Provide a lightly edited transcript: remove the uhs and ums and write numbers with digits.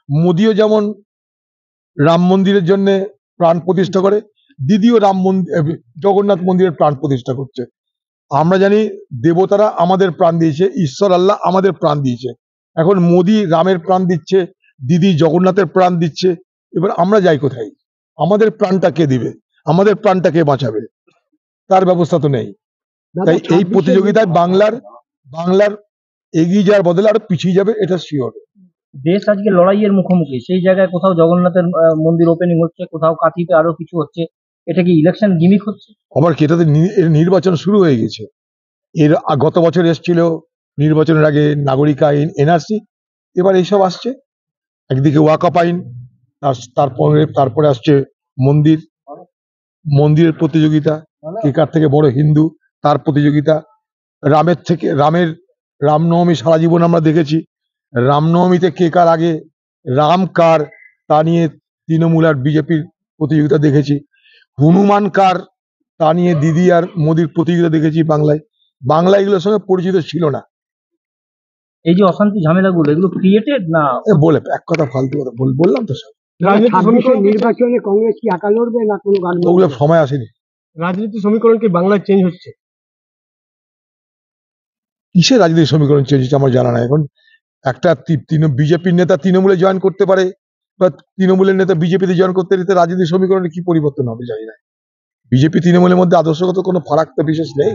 মোদিও যেমন রাম মন্দিরের জন্য প্রাণ প্রতিষ্ঠা করে, দিদিও রাম মন্দির জগন্নাথ মন্দিরের প্রাণ প্রতিষ্ঠা করছে। আমরা জানি দেবতারা আমাদের প্রাণ দিয়েছে, ঈশ্বর আল্লাহ আমাদের প্রাণ দিয়েছে। এখন মোদি রামের প্রাণ দিচ্ছে, দিদি জগন্নাথের প্রাণ দিচ্ছে। এবার আমরা যাই কোথায়? আমাদের প্রাণটা কে দিবে? আমাদের প্রাণটা কে বাঁচাবে? তার ব্যবস্থা তো নেই। তাই এই প্রতিযোগিতায় বাংলার এগিয়ে যাওয়ার বদলে আরো পিছিয়ে যাবে, এটা শিওর। দেশ আজকে লড়াইয়ের মুখোমুখি, সেই জায়গায় কোথাও জগন্নাথের মন্দির ওপেনিং হচ্ছে, কোথাও কাঁথিতে আরো কিছু হচ্ছে। এটা কি ইলেকশন গিমিক হচ্ছে? আবার কি এটাতে নির্বাচন শুরু হয়ে গেছে? গত বছর এসেছিল নির্বাচনের আগে নাগরিক আইন, এনআরসি, এবার এইসব আসছে। একদিকে ওয়াকআপ আইন, তারপরে আসছে মন্দিরের প্রতিযোগিতা, কে কার থেকে বড় হিন্দু তার প্রতিযোগিতা। রামনবমী সারা জীবন আমরা দেখেছি, রামনবমীতে কে কার আগে, রাম কার, তা নিয়ে তৃণমূল আর বিজেপির প্রতিযোগিতা দেখেছি। হনুমান কার, তা নিয়ে দিদি আর মোদির প্রতিযোগিতা দেখেছি। বাংলা এগুলোর সঙ্গে পরিচিত ছিল না। এই যে অশান্তি ঝামেলাগুলো, এগুলো ক্রিয়েটেড না? বলে এক কথা ফালতু কথা বললাম তো সব। নির্বাচনে কংগ্রেস কি একা লড়বে না কোনো ওগুলো সময় আসেনি। রাজনীতি সমীকরণ কি বাংলায় চেঞ্জ হচ্ছে? কিসের রাজনীতি সমীকরণ চেঞ্জ হচ্ছে আমার জানা নাই। এখন একটা বিজেপির নেতা তৃণমূলে জয়েন করতে পারে, বা তৃণমূলের নেতা বিজেপিতে জয়েন করতে পারে, রাজনীতি সমীকরণে কি পরিবর্তন হবে জানি না। বিজেপি তৃণমূলের মধ্যে আদর্শগত কোনো ফারাক তো বিশেষ নেই।